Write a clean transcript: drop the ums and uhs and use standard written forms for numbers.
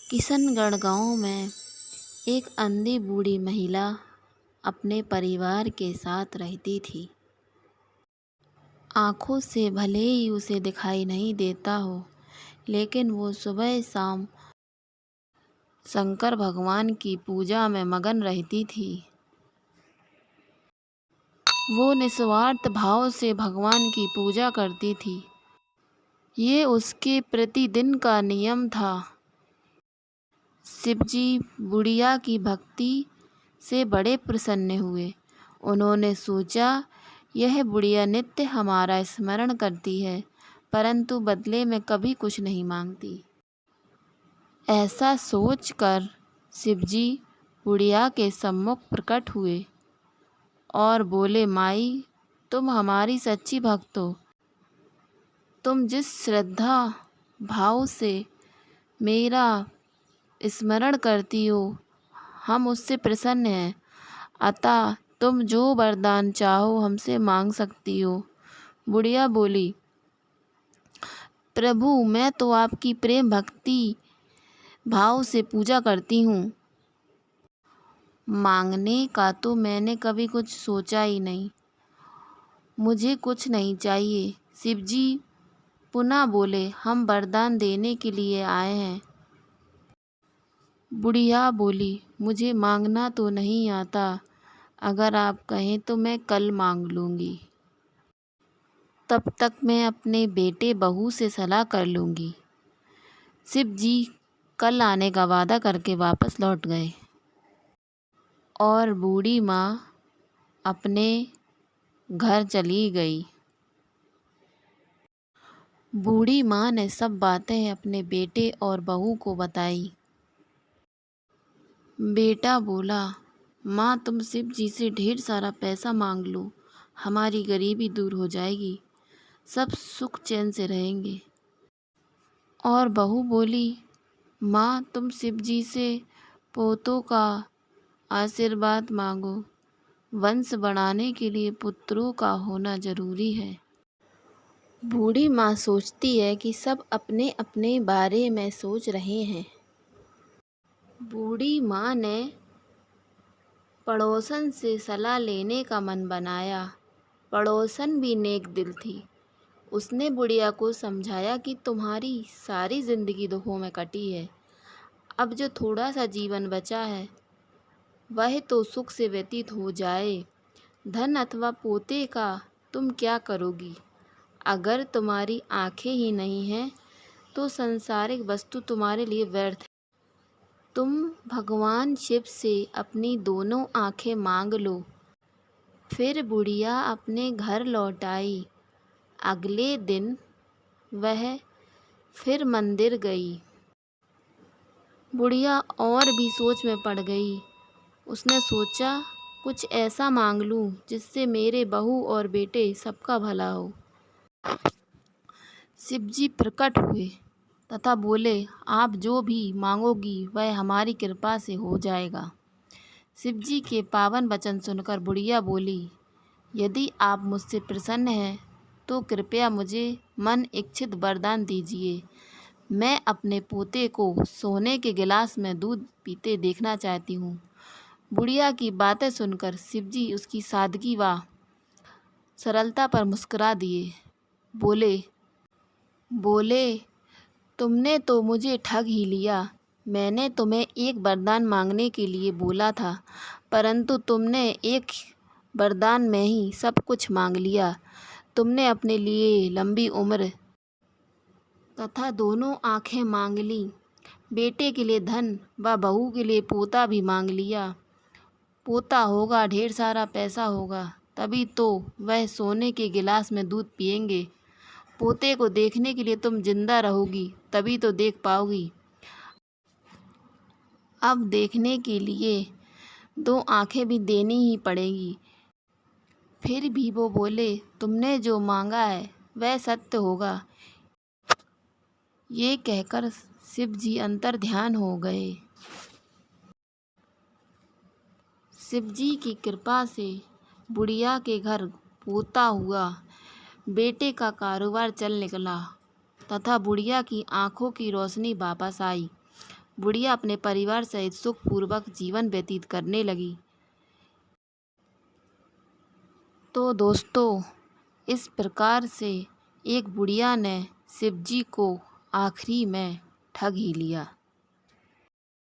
किशनगढ़ गांव में एक अंधी बूढ़ी महिला अपने परिवार के साथ रहती थी। आँखों से भले ही उसे दिखाई नहीं देता हो, लेकिन वो सुबह शाम शंकर भगवान की पूजा में मगन रहती थी। वो निस्वार्थ भाव से भगवान की पूजा करती थी। ये उसके प्रतिदिन का नियम था। शिवजी बुढ़िया की भक्ति से बड़े प्रसन्न हुए। उन्होंने सोचा, यह बुढ़िया नित्य हमारा स्मरण करती है, परंतु बदले में कभी कुछ नहीं मांगती। ऐसा सोचकर शिवजी बुढ़िया के सम्मुख प्रकट हुए और बोले, माई, तुम हमारी सच्ची भक्त हो। तुम जिस श्रद्धा भाव से मेरा स्मरण करती हो, हम उससे प्रसन्न हैं। अतः तुम जो वरदान चाहो हमसे मांग सकती हो। बुढ़िया बोली, प्रभु, मैं तो आपकी प्रेम भक्ति भाव से पूजा करती हूँ। मांगने का तो मैंने कभी कुछ सोचा ही नहीं। मुझे कुछ नहीं चाहिए। शिवजी पुनः बोले, हम वरदान देने के लिए आए हैं। बुढ़िया बोली, मुझे मांगना तो नहीं आता। अगर आप कहें तो मैं कल मांग लूँगी। तब तक मैं अपने बेटे बहू से सलाह कर लूँगी। शिवजी कल आने का वादा करके वापस लौट गए और बूढ़ी माँ अपने घर चली गई। बूढ़ी माँ ने सब बातें अपने बेटे और बहू को बताई। बेटा बोला, माँ, तुम शिव जी से ढेर सारा पैसा मांग लो, हमारी गरीबी दूर हो जाएगी, सब सुख चैन से रहेंगे। और बहू बोली, माँ, तुम शिव जी से पोतों का आशीर्वाद मांगो, वंश बढ़ाने के लिए पुत्रों का होना जरूरी है। बूढ़ी माँ सोचती है कि सब अपने अपने बारे में सोच रहे हैं। बूढ़ी माँ ने पड़ोसन से सलाह लेने का मन बनाया। पड़ोसन भी नेक दिल थी। उसने बुढ़िया को समझाया कि तुम्हारी सारी जिंदगी दुखों में कटी है। अब जो थोड़ा सा जीवन बचा है वह तो सुख से व्यतीत हो जाए। धन अथवा पोते का तुम क्या करोगी? अगर तुम्हारी आंखें ही नहीं हैं तो सांसारिक वस्तु तुम्हारे लिए व्यर्थ है। तुम भगवान शिव से अपनी दोनों आंखें मांग लो। फिर बुढ़िया अपने घर लौट आई। अगले दिन वह फिर मंदिर गई। बुढ़िया और भी सोच में पड़ गई। उसने सोचा, कुछ ऐसा मांग लूं जिससे मेरे बहू और बेटे सबका भला हो। शिवजी प्रकट हुए तथा बोले, आप जो भी मांगोगी वह हमारी कृपा से हो जाएगा। शिवजी के पावन वचन सुनकर बुढ़िया बोली, यदि आप मुझसे प्रसन्न हैं तो कृपया मुझे मन इच्छित वरदान दीजिए। मैं अपने पोते को सोने के गिलास में दूध पीते देखना चाहती हूँ। बुढ़िया की बातें सुनकर शिवजी उसकी सादगी व सरलता पर मुस्कुरा दिए। बोले, तुमने तो मुझे ठग ही लिया। मैंने तुम्हें एक वरदान मांगने के लिए बोला था, परंतु तुमने एक वरदान में ही सब कुछ मांग लिया। तुमने अपने लिए लंबी उम्र तथा दोनों आंखें मांग ली। बेटे के लिए धन व बहू के लिए पोता भी मांग लिया। पोता होगा, ढेर सारा पैसा होगा, तभी तो वह सोने के गिलास में दूध पिएंगे। पोते को देखने के लिए तुम जिंदा रहोगी, तभी तो देख पाओगी। अब देखने के लिए दो आंखें भी देनी ही पड़ेगी। फिर भी वो बोले, तुमने जो मांगा है वह सत्य होगा। ये कहकर शिव जी अंतर ध्यान हो गए। शिव जी की कृपा से बुढ़िया के घर पोता हुआ। बेटे का कारोबार चल निकला तथा बुढ़िया की आंखों की रोशनी वापस आई। बुढ़िया अपने परिवार सहित सुखपूर्वक जीवन व्यतीत करने लगी। तो दोस्तों, इस प्रकार से एक बुढ़िया ने शिवजी को आखिरी में ठग ही लिया।